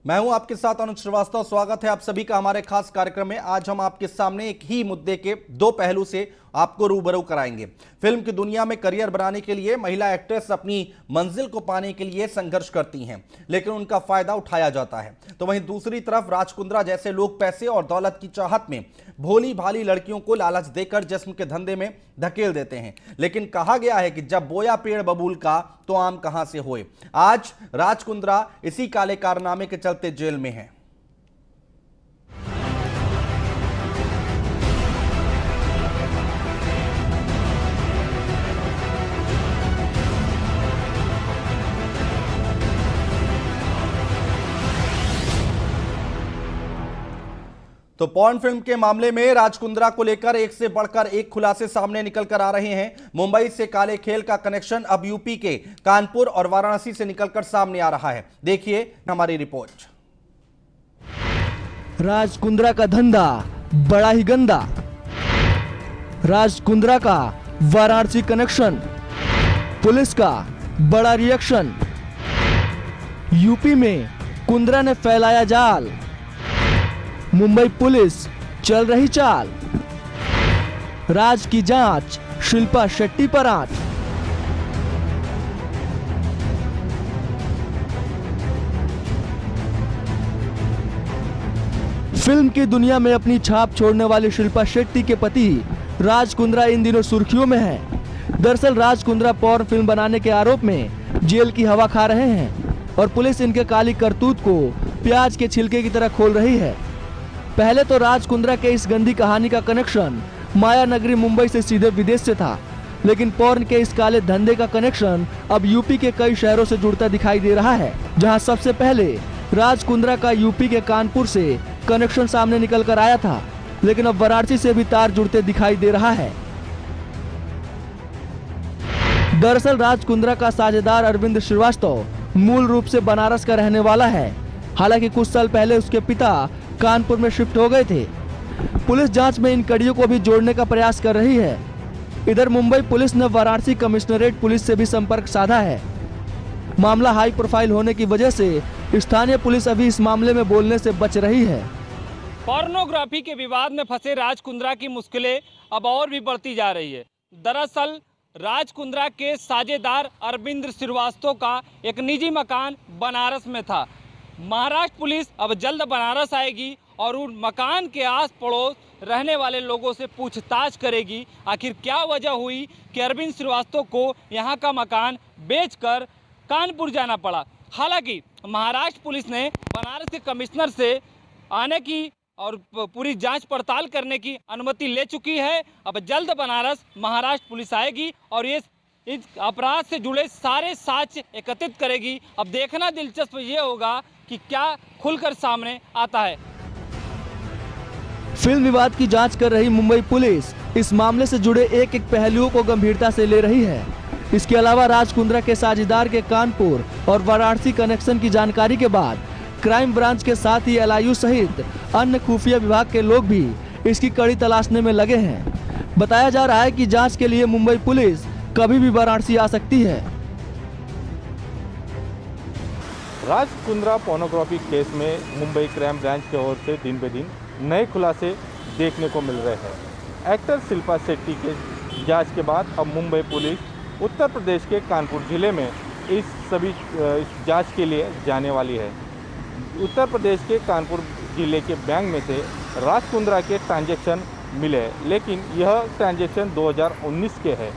मैं हूं आपके साथ अनुज श्रीवास्तव। स्वागत है आप सभी का हमारे खास कार्यक्रम में। आज हम आपके सामने एक ही मुद्दे के दो पहलू से आपको रूबरू कराएंगे। फिल्म की दुनिया में करियर बनाने के लिए महिला एक्ट्रेस अपनी मंजिल को पाने के लिए संघर्ष करती हैं, लेकिन उनका फायदा उठाया जाता है। तो वहीं दूसरी तरफ राज कुंद्रा जैसे लोग पैसे और दौलत की चाहत में भोली भाली लड़कियों को लालच देकर जिस्म के धंधे में धकेल देते हैं। लेकिन कहा गया है कि जब बोया पेड़ बबूल का तो आम कहां से होए। आज राज कुंद्रा इसी काले कारनामे के चलते जेल में है। तो पॉर्न फिल्म के मामले में राज कुंद्रा को लेकर एक से बढ़कर एक खुलासे सामने निकल कर आ रहे हैं। मुंबई से काले खेल का कनेक्शन अब यूपी के कानपुर और वाराणसी से निकलकर सामने आ रहा है। देखिए हमारी रिपोर्ट। राज कुंद्रा का धंधा बड़ा ही गंदा। राज कुंद्रा का वाराणसी कनेक्शन, पुलिस का बड़ा रिएक्शन। यूपी में कुंद्रा ने फैलाया जाल, मुंबई पुलिस चल रही चाल। राज की जांच शिल्पा शेट्टी पर आंच। फिल्म की दुनिया में अपनी छाप छोड़ने वाली शिल्पा शेट्टी के पति राज कुंद्रा इन दिनों सुर्खियों में हैं। दरअसल राज कुंद्रा पॉर्न फिल्म बनाने के आरोप में जेल की हवा खा रहे हैं और पुलिस इनके काली करतूत को प्याज के छिलके की तरह खोल रही है। पहले तो राज कुंद्रा के इस गंदी कहानी का कनेक्शन माया नगरी मुंबई से सीधे विदेश से था, लेकिन पॉर्न के इस काले धंधे का कनेक्शन अब यूपी के कई शहरों से जुड़ता दिखाई दे रहा है। जहां सबसे पहले राज कुंद्रा का यूपी के कानपुर से कनेक्शन सामने निकल कर आया था, लेकिन अब वाराणसी से भी तार जुड़ते दिखाई दे रहा है। दरअसल राज कुंद्रा का साझेदार अरविंद श्रीवास्तव मूल रूप से बनारस का रहने वाला है। हालांकि कुछ साल पहले उसके पिता कानपुर में शिफ्ट हो गए थे। पुलिस जांच में इन कड़ियों को भी जोड़ने का प्रयास कर रही है। इधर मुंबई पुलिस ने वाराणसी कमिश्नरेट पुलिस से भी संपर्क साधा है। मामला हाई प्रोफाइल होने की वजह से स्थानीय पुलिस अभी इस मामले में बोलने से बच रही है। पोर्नोग्राफी के विवाद में फंसे राज कुंद्रा की मुश्किलें अब और भी बढ़ती जा रही है। दरअसल राज कुंद्रा के साझेदार अरविंद श्रीवास्तव का एक निजी मकान बनारस में था। महाराष्ट्र पुलिस अब जल्द बनारस आएगी और उन मकान के आस पड़ोस रहने वाले लोगों से पूछताछ करेगी। आखिर क्या वजह हुई कि अरविंद श्रीवास्तव को यहां का मकान बेचकर कानपुर जाना पड़ा। हालांकि महाराष्ट्र पुलिस ने बनारस के कमिश्नर से आने की और पूरी जांच पड़ताल करने की अनुमति ले चुकी है। अब जल्द बनारस महाराष्ट्र पुलिस आएगी और ये इस अपराध से जुड़े सारे साक्ष्य एकत्रित करेगी। अब देखना दिलचस्प ये होगा कि क्या खुलकर सामने आता है। फिल्म विवाद की जांच कर रही मुंबई पुलिस इस मामले से जुड़े एक एक पहलुओं को गंभीरता से ले रही है। इसके अलावा राज कुंद्रा के साझेदार के कानपुर और वाराणसी कनेक्शन की जानकारी के बाद क्राइम ब्रांच के साथ ही LIU सहित अन्य खुफिया विभाग के लोग भी इसकी कड़ी तलाशने में लगे हैं। बताया जा रहा है कि जांच के लिए मुंबई पुलिस कभी भी वाराणसी आ सकती है। राज कुंद्रा पोर्नोग्राफी केस में मुंबई क्राइम ब्रांच की ओर से दिन ब दिन नए खुलासे देखने को मिल रहे हैं। एक्टर शिल्पा शेट्टी के जांच के बाद अब मुंबई पुलिस उत्तर प्रदेश के कानपुर जिले में इस जांच के लिए जाने वाली है। उत्तर प्रदेश के कानपुर जिले के बैंक में से राज कुंद्रा के ट्रांजैक्शन मिले, लेकिन यह ट्रांजैक्शन 2019 के है।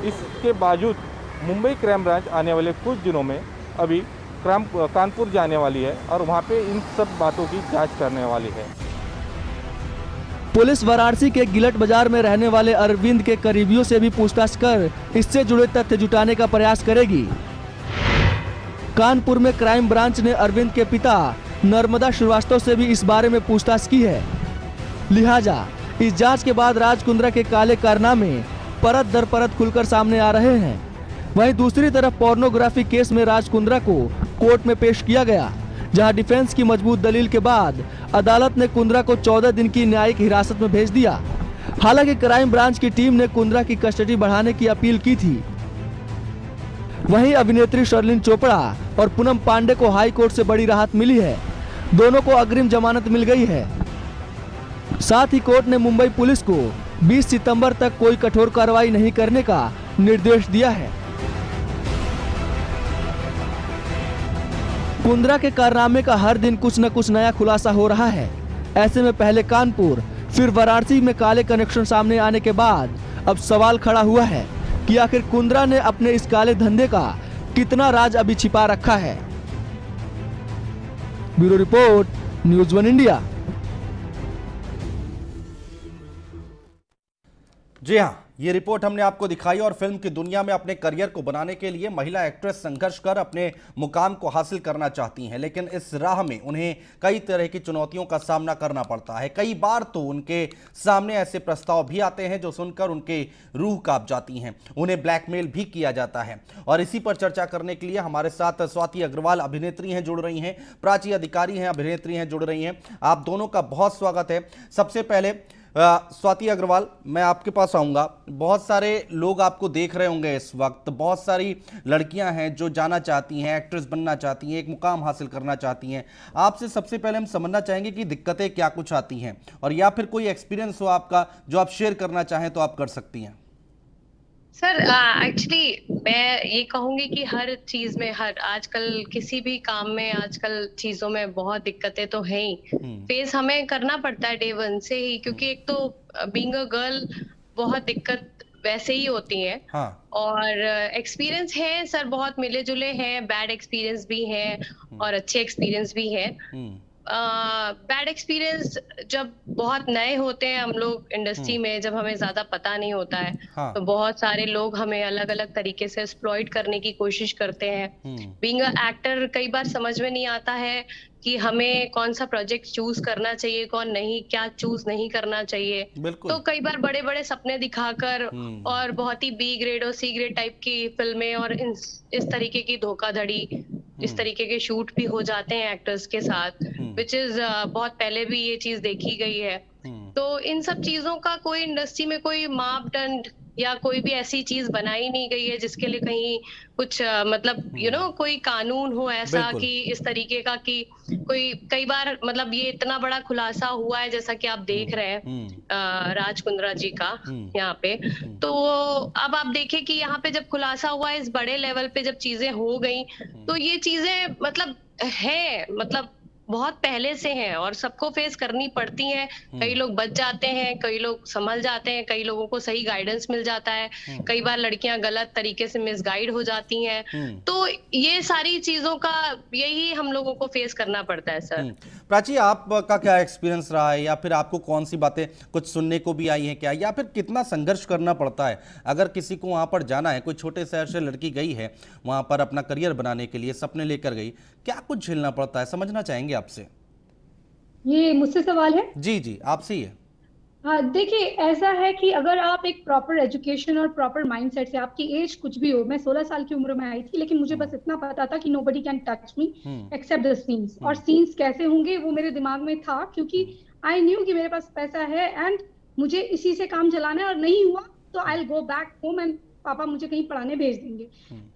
इसके बावजूद मुंबई क्राइम ब्रांच आने वाले कुछ दिनों में अभी कानपुर जाने वाली है और वहां पे इन सब बातों की जांच करने वाली है। पुलिस वाराणसी के गिलट बाजार में रहने वाले अरविंद के करीबियों से भी पूछताछ कर इससे जुड़े तथ्य जुटाने का प्रयास करेगी। कानपुर में क्राइम ब्रांच ने अरविंद के पिता नर्मदा श्रीवास्तव से भी इस बारे में पूछताछ की है। लिहाजा इस जांच के बाद राज कुंद्रा के काले कारनामे परत दर परत खुलकर सामने आ रहे हैं। वहीं दूसरी तरफ पोर्नोग्राफी केस में राज कुंद्रा को कोर्ट में पेश किया गया, जहां डिफेंस की मजबूत दलील के बाद अदालत ने कुंद्रा को 14 दिन की न्यायिक हिरासत में भेज दिया। हालांकि क्राइम ब्रांच की टीम ने कुंद्रा की कस्टडी बढ़ाने की अपील की थी। वहीं अभिनेत्री शर्लिन चोपड़ा और पूनम पांडे को हाई कोर्ट से बड़ी राहत मिली है। दोनों को अग्रिम जमानत मिल गई है। साथ ही कोर्ट ने मुंबई पुलिस को 20 सितंबर तक कोई कठोर कार्रवाई नहीं करने का निर्देश दिया है। कुंद्रा के कारनामे का हर दिन कुछ न कुछ नया खुलासा हो रहा है। ऐसे में पहले कानपुर फिर वाराणसी में काले कनेक्शन सामने आने के बाद अब सवाल खड़ा हुआ है कि आखिर कुंद्रा ने अपने इस काले धंधे का कितना राज अभी छिपा रखा है। Bureau report, news 1 India. जी हाँ, ये रिपोर्ट हमने आपको दिखाई और फिल्म की दुनिया में अपने करियर को बनाने के लिए महिला एक्ट्रेस संघर्ष कर अपने मुकाम को हासिल करना चाहती हैं, लेकिन इस राह में उन्हें कई तरह की चुनौतियों का सामना करना पड़ता है। कई बार तो उनके सामने ऐसे प्रस्ताव भी आते हैं जो सुनकर उनके रूह कांप जाती हैं, उन्हें ब्लैकमेल भी किया जाता है। और इसी पर चर्चा करने के लिए हमारे साथ स्वाति अग्रवाल अभिनेत्री हैं जुड़ रही हैं, प्राची अधिकारी हैं अभिनेत्री हैं जुड़ रही हैं। आप दोनों का बहुत स्वागत है। सबसे पहले स्वाति अग्रवाल, मैं आपके पास आऊँगा। बहुत सारे लोग आपको देख रहे होंगे इस वक्त, बहुत सारी लड़कियां हैं जो जाना चाहती हैं, एक्ट्रेस बनना चाहती हैं, एक मुकाम हासिल करना चाहती हैं। आपसे सबसे पहले हम समझना चाहेंगे कि दिक्कतें क्या कुछ आती हैं, और या फिर कोई एक्सपीरियंस हो आपका जो आप शेयर करना चाहें तो आप कर सकती हैं। सर एक्चुअली मैं ये कहूंगी कि हर चीज में, हर आजकल किसी भी काम में, आजकल चीजों में बहुत दिक्कतें तो हैं ही, फेस हमें करना पड़ता है डे वन से ही, क्योंकि एक तो बीइंग अ गर्ल बहुत दिक्कत वैसे ही होती है। हाँ। और एक्सपीरियंस है सर, बहुत मिले जुले हैं, बैड एक्सपीरियंस भी हैं और अच्छे एक्सपीरियंस भी हैं। बैड एक्सपीरियंस जब बहुत नए होते हैं हम लोग इंडस्ट्री में, जब हमें ज्यादा पता नहीं होता है, हाँ। तो बहुत सारे लोग हमें अलग अलग तरीके से एक्सप्लॉइट करने की कोशिश करते हैं। बीइंग अ एक्टर कई बार समझ में नहीं आता है कि हमें कौन सा प्रोजेक्ट चूज करना चाहिए, कौन नहीं, क्या चूज नहीं करना चाहिए। तो कई बार बड़े बड़े सपने दिखाकर और बहुत ही बी ग्रेड और सी ग्रेड टाइप की फिल्में और इस तरीके की धोखाधड़ी, इस तरीके के शूट भी हो जाते हैं एक्टर्स के साथ, विच इज बहुत पहले भी ये चीज देखी गई है। तो इन सब चीजों का कोई इंडस्ट्री में कोई मापदंड या कोई भी ऐसी चीज बनाई नहीं गई है जिसके लिए कहीं कुछ मतलब कोई कानून हो ऐसा कि इस तरीके का कि कोई, कई बार मतलब ये इतना बड़ा खुलासा हुआ है जैसा कि आप देख रहे हैं राज कुंद्रा जी का यहाँ पे। तो अब आप देखें कि यहाँ पे जब खुलासा हुआ है इस बड़े लेवल पे, जब चीजें हो गई, तो ये चीजें मतलब है, मतलब बहुत पहले से हैं और सबको फेस करनी पड़ती हैं। कई लोग बच जाते हैं, कई लोग संभल जाते हैं, कई लोगों को सही गाइडेंस मिल जाता है, कई बार लड़कियां गलत तरीके से मिसगाइड हो जाती हैं। तो ये सारी चीजों का यही हम लोगों को फेस करना पड़ता है सर। प्राची, आपका क्या एक्सपीरियंस रहा है, या फिर आपको कौन सी बातें कुछ सुनने को भी आई हैं क्या, या फिर कितना संघर्ष करना पड़ता है अगर किसी को वहां पर जाना है? कोई छोटे शहर से लड़की गई है वहां पर अपना करियर बनाने के लिए, सपने लेकर गई, क्या कुछ झेलना पड़ता है, समझना चाहेंगे आपसे। ये मुझसे सवाल है? जी जी, आपसे ही है। हाँ, देखिए ऐसा है कि अगर आप एक प्रॉपर एजुकेशन और प्रॉपर माइंडसेट से, आपकी एज कुछ भी हो, मैं 16 साल की उम्र में आई थी, लेकिन मुझे बस इतना पता था कि nobody can touch me except the scenes, और सीन्स कैसे होंगे वो मेरे दिमाग में था, क्योंकि आई न्यू कि मेरे पास पैसा है एंड मुझे इसी से काम चलाना है, और नहीं हुआ तो I will go back home and पापा मुझे कहीं पढ़ाने भेज देंगे।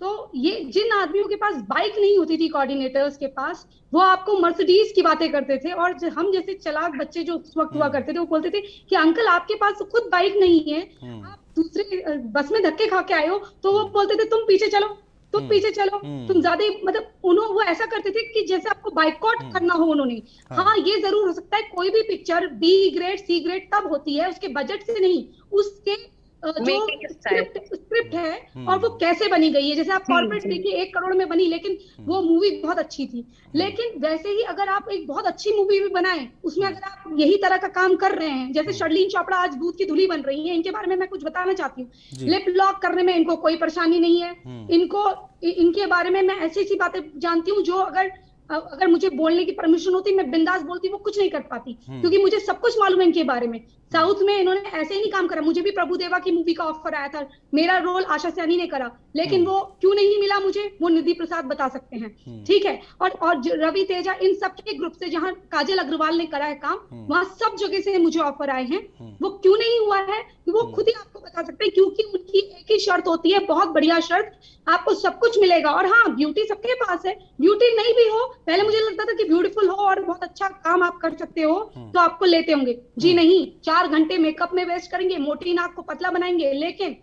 तो ये जिन आदमियों के पास बाइक नहीं होती थी, कोऑर्डिनेटर्स के पास, वो आपको मर्सिडीज की बातें करते थे, और हम जैसे चालाक बच्चे जो उस वक्त हुआ करते थे, वो बोलते थे कि अंकल आपके पास खुद बाइक नहीं है, आप दूसरे बस में धक्के खा के आए हो, तो वो बोलते थे तुम पीछे चलो, तुम पीछे चलो, तुम ज्यादा, मतलब उन्होंने वो ऐसा करते थे कि जैसे आपको बाइकआउट करना हो उन्होंने। हाँ, ये जरूर हो सकता है कोई भी picture B grade C grade तब होती है उसके बजट से नहीं, उसके जो स्क्रिप्ट है और वो कैसे बनी गई है। जैसे आप कॉर्पोरेट देखिए 1 करोड़ में बनी, लेकिन वो मूवी बहुत अच्छी थी। लेकिन वैसे ही अगर आप एक बहुत अच्छी मूवी भी बनाएं, उसमें अगर आप यही तरह का काम कर रहे हैं, जैसे शर्लीन चोपड़ा आज दूध की धुली बन रही है, इनके बारे में मैं कुछ बताना चाहती हूँ। लिप लॉक करने में इनको कोई परेशानी नहीं है, इनको इनके बारे में मैं ऐसी ऐसी बातें जानती हूँ जो अगर मुझे बोलने की परमिशन होती, मैं बिंदास बोलती, वो कुछ नहीं कर पाती, क्योंकि मुझे सब कुछ मालूम है इनके बारे में। साउथ में इन्होंने ऐसे ही नहीं काम करा। मुझे भी प्रभुदेवा की मूवी का ऑफर आया था, मेरा रोल आशा सैनी ने करा, लेकिन वो क्यों नहीं मिला मुझे, वो निधि प्रसाद बता सकते हैं, ठीक है। और रवि तेजा, इन सब के ग्रुप से जहां काजल अग्रवाल ने करा है काम, वहां सब जगह से मुझे ऑफर आए हैं। वो क्यों नहीं हुआ है वो खुद ही आपको बता सकते हैं, क्योंकि उनकी एक ही शर्त होती है, बहुत बढ़िया शर्त, आपको सब कुछ मिलेगा। और हाँ, ब्यूटी सबके पास है, ब्यूटी नहीं भी हो, पहले मुझे लगता था कि ब्यूटीफुल हो और अगर बहुत अच्छा काम आप कर सकते हो तो आपको लेते होंगे। जी नहीं, 4 घंटे मेकअप में वेस्ट करेंगे, मोटी नाक को पतला बनाएंगे, लेकिन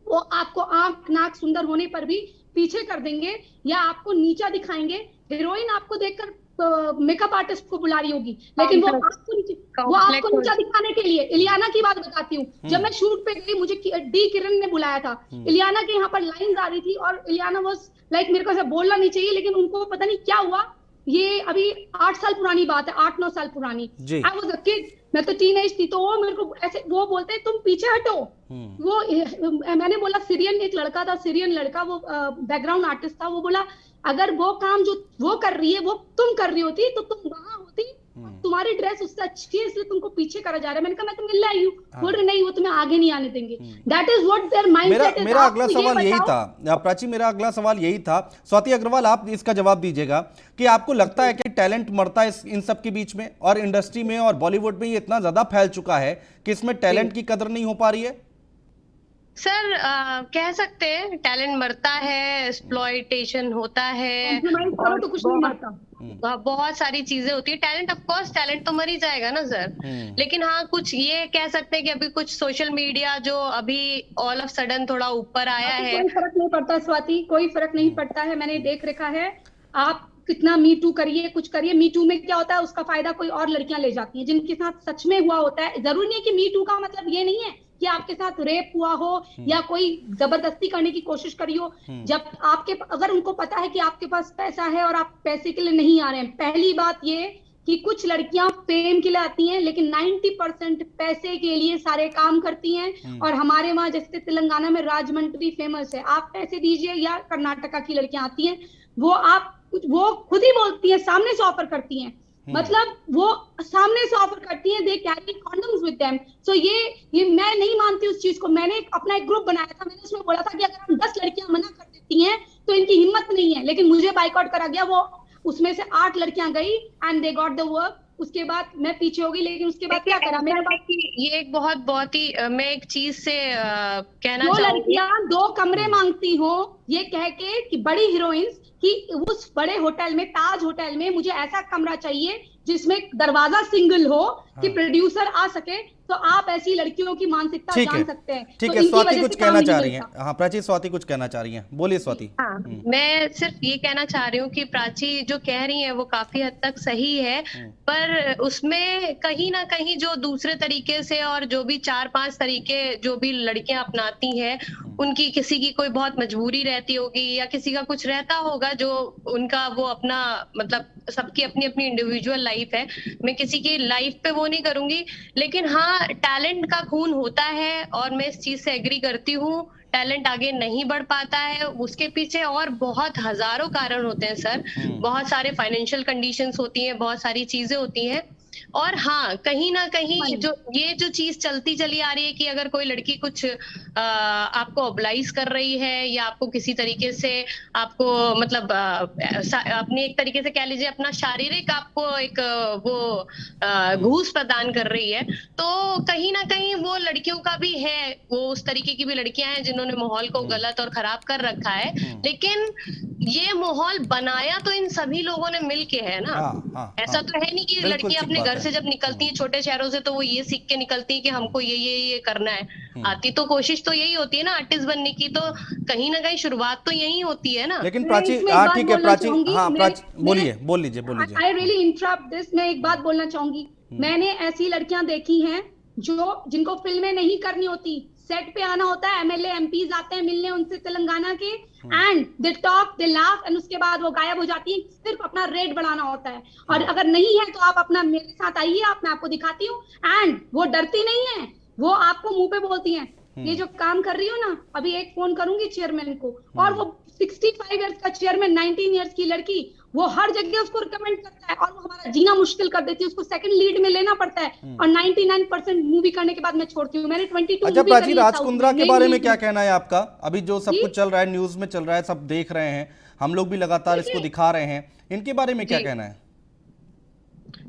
वो आपको आंख नाक सुंदर होने पर भी पीछे कर देंगे या आपको नीचा दिखाएंगे। हीरोइन आपको देखकर मेकअप आर्टिस्ट को बुला रही होगी, लेकिन वो आपको नीचा दिखाने के लिए। इलियाना की बात बताती हूँ, जब मैं शूट पे गई, मुझे डी किरण ने बुलाया था, इलियाना के यहाँ पर लाइन आ रही थी और इलियाना वाज लाइक, मेरे को ऐसा बोलना नहीं चाहिए, लेकिन उनको पता नहीं क्या हुआ, ये अभी 8 साल पुरानी बात है, 8-9 साल पुरानी। आई वाज अ किड, मैं तो टीनेज थी, तो वो मेरे को ऐसे वो बोलते तुम पीछे हटो। वो मैंने बोला, सीरियन एक लड़का था, सीरियन लड़का, वो बैकग्राउंड आर्टिस्ट था, वो बोला अगर वो काम जो वो कर रही है वो तुम कर रही होती तो तुम वहां होती, तुम्हारी ड्रेस उससे अच्छी है इसलिए तुमको पीछे करा जा रहा है। मैंने कहा मैं तो मिलने आई हूँ, बोल रहे नहीं वो तुम्हें आगे नहीं आने देंगे। That is what there mindset is. मेरा अगला सवाल यही था प्राची, मेरा अगला सवाल यही था। स्वाति अग्रवाल, आप इसका जवाब दीजिएगा कि आपको लगता है कि टैलेंट मरता है इन सब के बीच में, और इंडस्ट्री में और बॉलीवुड में ये इतना ज्यादा फैल चुका है कि इसमें टैलेंट की कदर नहीं हो पा रही है? सर कह सकते हैं टैलेंट मरता है, एक्सप्लॉयटेशन होता है, तो कुछ नहीं मरता। बहुत सारी चीजें होती है। टैलेंट, ऑफ कोर्स टैलेंट तो मर ही जाएगा ना सर, लेकिन हाँ कुछ ये कह सकते हैं कि अभी कुछ सोशल मीडिया जो अभी ऑल ऑफ सडन थोड़ा ऊपर आया है। कोई फर्क नहीं पड़ता स्वाति, कोई फर्क नहीं पड़ता है, मैंने देख रखा है। आप कितना मी टू करिए, कुछ करिए, मी टू में क्या होता है, उसका फायदा कोई और लड़कियां ले जाती हैं जिनके साथ सच में हुआ होता है। जरूरी नहीं है कि मी टू का मतलब ये नहीं है कि आपके साथ रेप हुआ हो या कोई जबरदस्ती करने की कोशिश करी हो। जब आपके, अगर उनको पता है कि आपके पास पैसा है और आप पैसे के लिए नहीं आ रहे हैं, पहली बात ये कि कुछ लड़कियां फेम के लिए आती हैं, लेकिन 90% पैसे के लिए सारे काम करती हैं। और हमारे वहां जैसे तेलंगाना में राजमंड्री फेमस है, आप पैसे दीजिए, या कर्नाटका की लड़कियां आती हैं, वो खुद ही बोलती है, सामने से ऑफर करती हैं, मतलब वो सामने से ऑफर करती हैं, they carry condoms with them. So ये मैं नहीं मानती उस चीज को। मैंने अपना एक ग्रुप बनाया था, मैंने उसमें बोला था कि अगर हम 10 लड़कियां मना कर देती हैं तो इनकी हिम्मत नहीं है, लेकिन मुझे बाइकआउट करा गया। वो उसमें से 8 लड़कियां गई and they got the work. उसके बाद मैं पीछे हो गई, लेकिन उसके बाद क्या करा, मेरे पास ये एक बहुत ही मैं एक चीज से कहना जो चाहूंगी, लड़कियां 2 कमरे मांगती हो ये कह के कि बड़ी हीरोइंस कि उस बड़े होटल में, ताज होटल में मुझे ऐसा कमरा चाहिए जिसमें दरवाजा सिंगल हो कि प्रोड्यूसर आ सके, तो आप ऐसी लड़कियों की मानसिकता जान सकते हैं। ठीक है, स्वाति कुछ कहना चाह रही हैं। हाँ प्राची, स्वाति कुछ कहना चाह रही हैं, बोलिए स्वाति। हाँ, मैं सिर्फ ये कहना चाह रही हूँ कि प्राची जो कह रही है वो काफी हद तक सही है, पर उसमें कहीं ना कहीं जो दूसरे तरीके से और जो भी 4-5 तरीके जो भी लड़कियां अपनाती हैं, उनकी किसी की कोई बहुत मजबूरी रहती होगी या किसी का कुछ रहता होगा जो उनका वो अपना, मतलब सबकी अपनी अपनी इंडिविजुअल लाइफ है, मैं किसी की लाइफ पे वो नहीं करूंगी। लेकिन हाँ, टैलेंट का खून होता है और मैं इस चीज से एग्री करती हूँ। टैलेंट आगे नहीं बढ़ पाता है, उसके पीछे और बहुत हजारों कारण होते हैं सर। बहुत सारे फाइनेंशियल कंडीशंस होती हैं, बहुत सारी चीजें होती हैं। और हाँ, कहीं ना कहीं जो चीज चलती चली आ रही है कि अगर कोई लड़की कुछ आपको ऑब्लाइज कर रही है या आपको किसी तरीके से आपको मतलब अपनी एक तरीके से कह लीजिए अपना शारीरिक आपको एक वो घूस प्रदान कर रही है, तो कहीं ना कहीं वो लड़कियों का भी है, वो उस तरीके की भी लड़कियां हैं जिन्होंने माहौल को गलत और खराब कर रखा है। लेकिन ये माहौल बनाया तो इन सभी लोगों ने मिलके है ना। ऐसा तो है नहीं कि लड़कियां अपने घर से जब निकलती हैं छोटे शहरों से तो वो ये सीख के निकलती है कि हमको ये करना है। आती तो कोशिश तो यही होती है ना आर्टिस्ट बनने की, तो कहीं ना कहीं शुरुआत तो यही होती है ना। लेकिन प्राची, हाँ ठीक है प्राची, हाँ प्राची बोलिए, बोल लीजिए। आई रियली इंटरप्ट दिस, मैं एक बात बोलना चाहूंगी। मैंने ऐसी लड़कियां देखी हैं जिनको फिल्में नहीं करनी होती, सेट पे आना होता है, एमएलए एमपीज आते हैं मिलने उनसे तेलंगाना के, and they talk, they laugh, and उसके बाद वो गायब हो जाती है। सिर्फ अपना रेट बढ़ाना होता है, और अगर नहीं है तो आप अपना मेरे साथ आइए, मैं आपको दिखाती हूँ। एंड वो डरती नहीं है, वो आपको मुंह पे बोलती हैं ये जो काम कर रही हो ना, अभी एक फोन करूंगी चेयरमैन को, और वो 65 इयर्स का चेयरमैन 19 इयर्स की लड़की, वो हर जगह उसको रिकमेंड करता है और वो हमारा जीना मुश्किल कर देती है, उसको सेकंड लीड में लेना पड़ता है। और 99% मूवी करने के बाद मैं छोड़ती हूँ। मैंने 22 अच्छा प्राची, राज कुंद्रा के बारे में क्या कहना है आपका? अभी जो सब कुछ चल रहा है, न्यूज में चल रहा है, सब देख रहे हैं, हम लोग भी लगातार इसको दिखा रहे हैं, इनके बारे में क्या कहना है?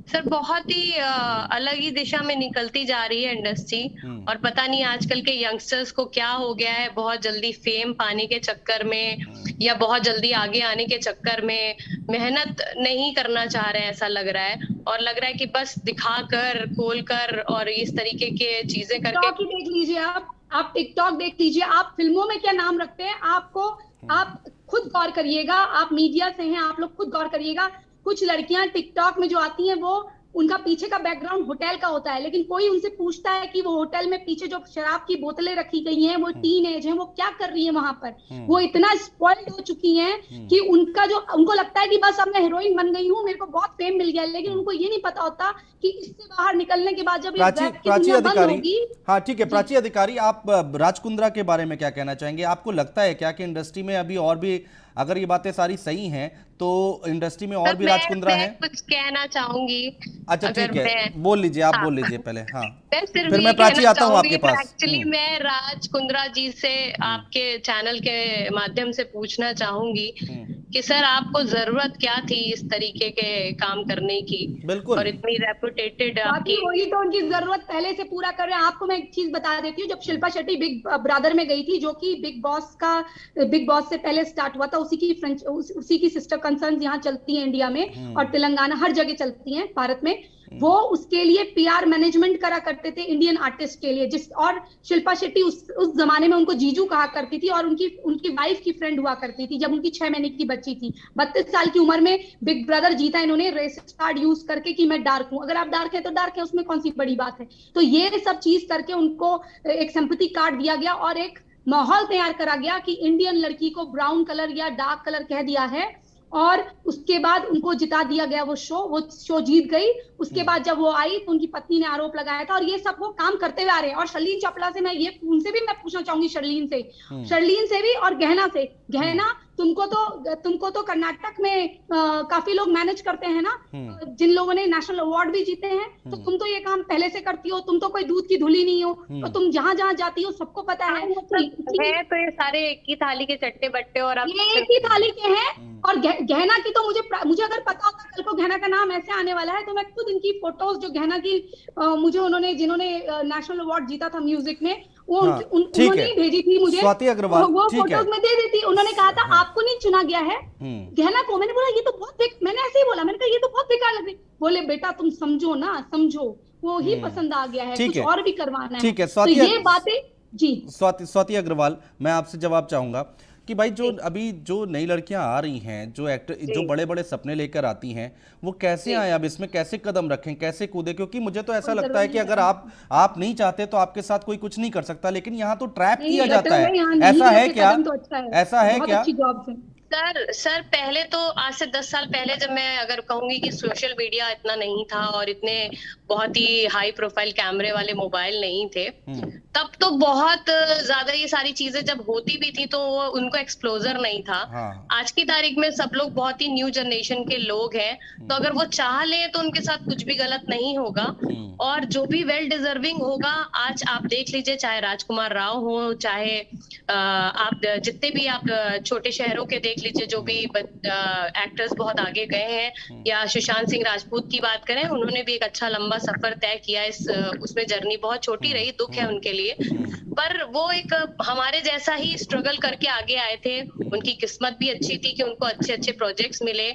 सर बहुत ही अलग ही दिशा में निकलती जा रही है इंडस्ट्री। और पता नहीं आजकल के यंगस्टर्स को क्या हो गया है, बहुत जल्दी फेम पाने के चक्कर में या बहुत जल्दी आगे आने के चक्कर में मेहनत नहीं करना चाह रहे हैं, ऐसा लग रहा है। और लग रहा है कि बस दिखाकर खोल कर और इस तरीके के चीजें करके। टिकटॉक ही देख लीजिए, आप टिकटॉक देख लीजिए, आप फिल्मों में क्या नाम रखते हैं आपको, आप खुद गौर करिएगा, आप मीडिया से हैं, आप लोग खुद गौर करिएगा। कुछ लड़कियां टिकटॉक में जो आती हैं वो उनका पीछे का बैकग्राउंड होटल का होता है, लेकिन कोई उनसे पूछता है कि वो होटल में पीछे जो शराब की बोतलें रखी गई हैं, वो टीन एज है, वो क्या कर रही है वहां पर। वो इतना स्पॉइल्ड हो चुकी हैं कि उनको लगता है कि बस अब मैं हीरोइन बन गई हूँ, मेरे को बहुत फेम मिल गया, लेकिन उनको ये नहीं पता होता कि इससे बाहर निकलने के बाद जब ये प्राची वेब की दुनिया बंद अधिकारी, होगी। हाँ ठीक है प्राची अधिकारी, आप राज कुंद्रा के बारे में क्या कहना चाहेंगे? आपको लगता है क्या कि इंडस्ट्री में अभी और भी, अगर ये बातें सारी सही हैं तो इंडस्ट्री में और भी राज कुंद्रा हैं? कुछ कहना चाहूंगी। अच्छा ठीक है, बोल लीजिए, आप बोल लीजिए पहले। हाँ मैं सिर्फ फिर ये मैं प्राची कहना आता हूँ आपके चाहूंगी, पास। एक्चुअली मैं राज कुंद्रा जी से आपके चैनल के माध्यम से पूछना चाहूंगी कि सर आपको जरूरत क्या थी इस तरीके के काम करने की? बिल्कुल। और इतनी रेपुटेटेड बाकी आपकी। वही तो उनकी जरूरत पहले से पूरा कर रहे हैं। आपको मैं एक चीज बता देती हूँ, जब शिल्पा शेट्टी बिग ब्रदर में गई थी, जो कि बिग बॉस से पहले स्टार्ट हुआ था, उसी की सिस्टर कंसर्न यहाँ चलती है इंडिया में और तेलंगाना, हर जगह चलती हैं भारत में। वो उसके लिए पीआर मैनेजमेंट करा करते थे इंडियन आर्टिस्ट के लिए, और शिल्पा शेट्टी उस जमाने में उनको जीजू कहा करती थी, और उनकी वाइफ की फ्रेंड हुआ करती थी जब उनकी 6 महीने की बच्ची थी। 32 साल की उम्र में बिग ब्रदर जीता इन्होंने रेसिस्ट कार्ड यूज करके कि मैं डार्क हूं। अगर आप डार्क है तो डार्क है, उसमें कौन सी बड़ी बात है। तो ये सब चीज करके उनको एक सिंपैथी कार्ड दिया गया और एक माहौल तैयार करा गया कि इंडियन लड़की को ब्राउन कलर या डार्क कलर कह दिया है, और उसके बाद उनको जिता दिया गया। वो शो जीत गई। उसके बाद जब वो आई तो उनकी पत्नी ने आरोप लगाया था, और ये सब वो काम करते हुए आ रहे हैं। और शर्लीन चोपड़ा से उनसे भी मैं पूछना चाहूंगी, शर्लीन से भी और गहना से। गहना, तुमको तो कर्नाटक में काफी लोग मैनेज करते हैं ना, जिन लोगों ने नेशनल अवार्ड भी जीते हैं, तो तुम तो ये काम पहले से करती हो, तुम तो कोई दूध की धुली नहीं हो, तो तुम जहां जहां जाती हो सबको पता है। तो ये सारे एक ही थाली के चट्टे बट्टे, और अब ये एक ही थाली के हैं। और गहना की तो मुझे अगर पता होता कल को गहना का नाम ऐसे आने वाला है, तो मैं खुद इनकी फोटोज जो गहना की जिन्होंने नेशनल अवार्ड जीता था म्यूजिक में, वो उन्होंने ही भेजी थी मुझे, स्वाति अग्रवाल, वो फोटोज में दे दी थी। उन्होंने कहा था आपको नहीं चुना गया है गहना को। मैंने बोला ये तो मैंने ऐसे ही बोला, मैंने कहा ये तो बहुत बेकार लग रही। बोले बेटा तुम समझो ना, समझो, वो ही पसंद आ गया है, कुछ और भी करवाना है। ठीक है, तो ये बातें जी। स्वाति अग्रवाल, मैं आपसे जवाब चाहूंगा कि भाई जो अभी जो नई लड़कियां आ रही हैं, जो एक्टर जो बड़े बड़े सपने लेकर आती हैं, वो कैसे आए, अब इसमें कैसे कदम रखें, कैसे कूदे? क्योंकि मुझे तो ऐसा लगता है कि अगर आप नहीं चाहते तो आपके साथ कोई कुछ नहीं कर सकता, लेकिन यहाँ तो ट्रैप किया जाता है। ऐसा है क्या? ऐसा है क्या? सर पहले तो आज से 10 साल पहले, जब मैं अगर कहूंगी कि सोशल मीडिया इतना नहीं था और इतने बहुत ही हाई प्रोफाइल कैमरे वाले मोबाइल नहीं थे, तब तो बहुत ज्यादा ये सारी चीजें जब होती भी थी तो उनको एक्सप्लोजर नहीं था। हाँ। आज की तारीख में सब लोग बहुत ही न्यू जनरेशन के लोग हैं, तो अगर वो चाह ले तो उनके साथ कुछ भी गलत नहीं होगा। और जो भी वेल डिजर्विंग होगा, आज आप देख लीजिए, चाहे राजकुमार राव हो, चाहे आप जितने भी आप छोटे शहरों के देख लीजिए, जो भी एक्टर्स बहुत आगे गए हैं, या सुशांत सिंह राजपूत की बात करें, उन्होंने भी एक अच्छा लंबा सफर तय किया। उसमें जर्नी बहुत छोटी रही, दुख है उनके लिए, पर वो एक हमारे जैसा ही स्ट्रगल करके आगे आए थे। उनकी किस्मत भी अच्छी थी कि उनको अच्छे अच्छे प्रोजेक्ट्स मिले।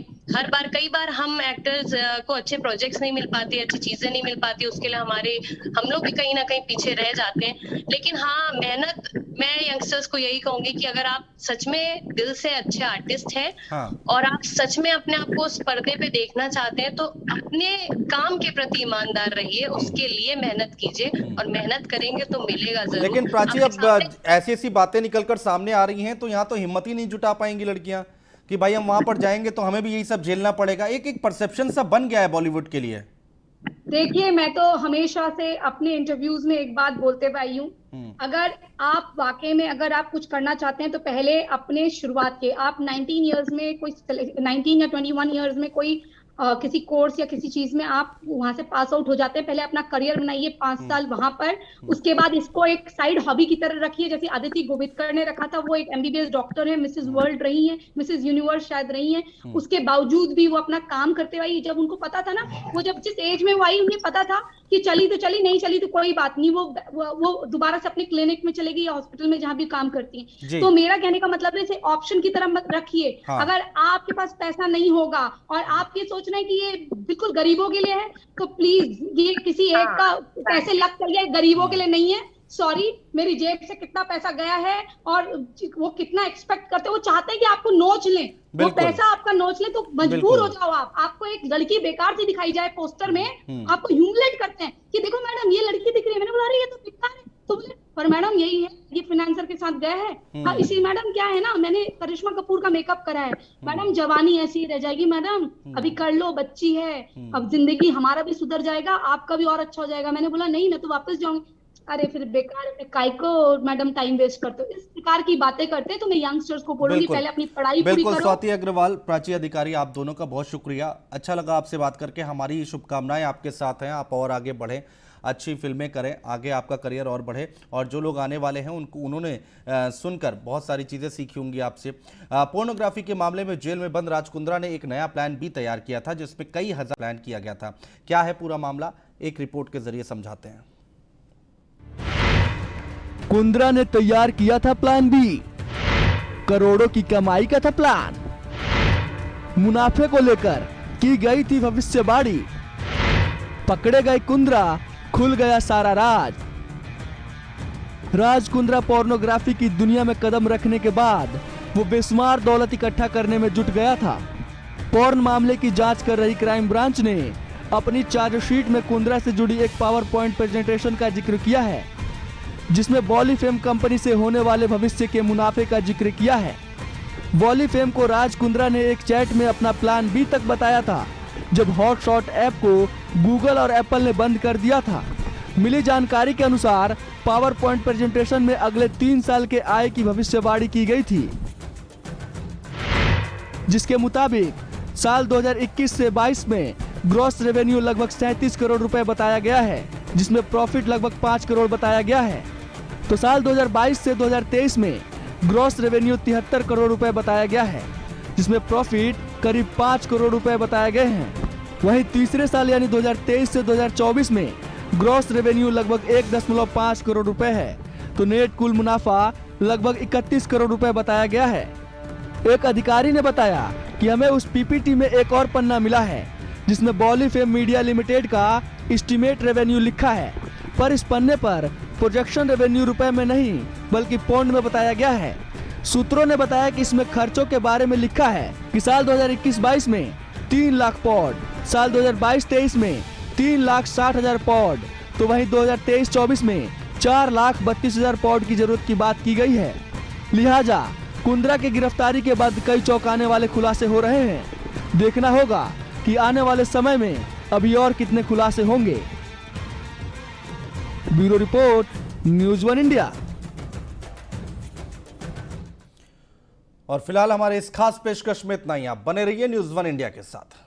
कई बार हम एक्टर्स को अच्छे प्रोजेक्ट्स नहीं मिल पाते, अच्छी चीजें नहीं मिल पाती, उसके लिए हम लोग भी कहीं ना कहीं पीछे रह जाते हैं। लेकिन हाँ, मेहनत, मैं यंगस्टर्स को यही कहूंगी कि अगर आप सच में दिल से अच्छे आर्टिस्ट हैं, और आप सच में अपने आप को उस पर्दे पे देखना चाहते हैं, तो अपने काम के प्रति ईमानदार रहिए, उसके लिए मेहनत कीजिए, और मेहनत करेंगे तो मिलेगा जरूर। लेकिन प्राची, अब ऐसी ऐसी बातें निकलकर सामने आ रही हैं, तो यहाँ तो हिम्मत ही नहीं जुटा पाएंगी लड़कियां कि भाई हम वहां पर जाएंगे तो हमें भी यही सब झेलना पड़ेगा। एक परसेप्शन सा बन गया है बॉलीवुड के लिए। देखिए, मैं तो हमेशा से अपने इंटरव्यूज में एक बात बोलते हुए आई हूँ, अगर आप वाकई में अगर आप कुछ करना चाहते हैं तो पहले अपने शुरुआत के, आप 19 या 21 इयर्स में कोई किसी कोर्स या किसी चीज में आप वहां से पास आउट हो जाते हैं, पहले अपना करियर बनाइए 5 साल वहां पर, उसके बाद इसको एक साइड हॉबी की तरह रखिए। जैसे आदिति गोविदकर ने रखा था, वो एक MBBS डॉक्टर है, मिसेस वर्ल्ड रही है, मिसेस यूनिवर्स शायद रही है, उसके बावजूद भी वो अपना काम करते हुए, जब उनको पता था ना, वो जब जिस एज में वो आई, उन्हें पता था कि चली तो चली, नहीं चली तो कोई बात नहीं, वो दोबारा से अपने क्लिनिक में चलेगी या हॉस्पिटल में जहां भी काम करती है। तो मेरा कहने का मतलब है, इसे ऑप्शन की तरह मत रखिए। हाँ। अगर आपके पास पैसा नहीं होगा और आप ये सोच रहे हैं कि ये बिल्कुल गरीबों के लिए है, तो प्लीज ये किसी एक का पैसे लग कर, गरीबों के लिए नहीं है। सॉरी, मेरी जेब से कितना पैसा गया है और वो कितना एक्सपेक्ट करते हैं, वो चाहते हैं कि आपको नोच लें, वो पैसा आपका नोच ले, तो मजबूर हो जाओ आप। आपको एक लड़की बेकार सी दिखाई जाए पोस्टर में, आपको ह्यूमिलेट करते हैं कि देखो मैडम ये लड़की दिख रही है, मैंने बोला अरे ये तो बेकार है, तो बोले पर मैडम यही है, ये फाइनेंसर के साथ गया है। हाँ, इसी मैडम क्या है ना, मैंने करिश्मा कपूर का मेकअप करा है मैडम, जवानी ऐसी रह जाएगी मैडम, अभी कर लो, बच्ची है, अब जिंदगी हमारा भी सुधर जाएगा, आपका भी और अच्छा हो जाएगा। मैंने बोला नहीं, मैं तो वापस जाऊंगी। अरे फिर बेकार में काय को मैडम टाइम वेस्ट करते हो, इस प्रकार की बातें करते हैं। तो मैं यंगस्टर्स को बोलूंगी पहले अपनी पढ़ाई पूरी करो। स्वाति अग्रवाल, प्राची अधिकारी, आप दोनों का बहुत शुक्रिया, अच्छा लगा आपसे बात करके। हमारी शुभकामनाएं आपके साथ हैं, आप और आगे बढ़ें, अच्छी फिल्में करें, आगे आपका करियर और बढ़े, और जो लोग आने वाले हैं उन्होंने सुनकर बहुत सारी चीज़ें सीखी होंगी आपसे। पोर्नोग्राफी के मामले में जेल में बंद राज कुंद्रा ने एक नया प्लान भी तैयार किया था, जिसमें कई हजार प्लान किया गया था। क्या है पूरा मामला, एक रिपोर्ट के जरिए समझाते हैं। कुंद्रा ने तैयार किया था प्लान बी, करोड़ों की कमाई का था प्लान, मुनाफे को लेकर की गई थी भविष्यवाणी, पकड़े गए कुंद्रा, खुल गया सारा राज। राज कुंद्रा पोर्नोग्राफी की दुनिया में कदम रखने के बाद वो बेशुमार दौलत इकट्ठा करने में जुट गया था। पोर्न मामले की जांच कर रही क्राइम ब्रांच ने अपनी चार्जशीट में कुंद्रा से जुड़ी एक पावर पॉइंट प्रेजेंटेशन का जिक्र किया है, जिसमें बॉलीफेम कंपनी से होने वाले भविष्य के मुनाफे का जिक्र किया है। बॉलीफेम को राज कुंद्रा ने एक चैट में अपना प्लान बी तक बताया था, जब हॉटशॉट ऐप को गूगल और एप्पल ने बंद कर दिया था। मिली जानकारी के अनुसार पावर पॉइंट प्रेजेंटेशन में अगले 3 साल के आय की भविष्यवाणी की गई थी, जिसके मुताबिक साल 2021 से 22 में ग्रॉस रेवेन्यू लगभग 37 करोड़ रुपए बताया गया है, जिसमें प्रॉफिट लगभग 5 करोड़ बताया गया है। तो साल 2022 से 2023 में ग्रॉस रेवेन्यू 73 करोड़ रुपए बताया गया है, जिसमें प्रॉफिट करीब 5 करोड़ रुपए बताए गए हैं। वहीं तीसरे साल यानी 2023 से 2024 में ग्रॉस रेवेन्यू लगभग 1.5 करोड़ रुपए है, तो नेट कुल मुनाफा लगभग 31 करोड़ रुपए बताया गया है। एक अधिकारी ने बताया कि हमें उस पीपीटी में एक और पन्ना मिला है, जिसमें बॉलीफेम मीडिया लिमिटेड का एस्टीमेट रेवेन्यू लिखा है, पर इस पन्ने पर प्रोजेक्शन रेवेन्यू रुपए में नहीं बल्कि पौंड में बताया गया है। सूत्रों ने बताया कि इसमें खर्चों के बारे में लिखा है कि साल 2021-22 में 3 लाख पौंड, साल 2022-23 में 3,60,000 पौंड, तो वहीं 2023-24 में 4,32,000 पौंड की जरूरत की बात की गई है। लिहाजा कुंद्रा की गिरफ्तारी के बाद कई चौंकाने वाले खुलासे हो रहे हैं। देखना होगा कि आने वाले समय में अभी और कितने खुलासे होंगे। Bureau report, news 1 India. और फिलहाल हमारे इस खास पेशकश में इतना ही। आप बने रहिए न्यूज़ 1 इंडिया के साथ।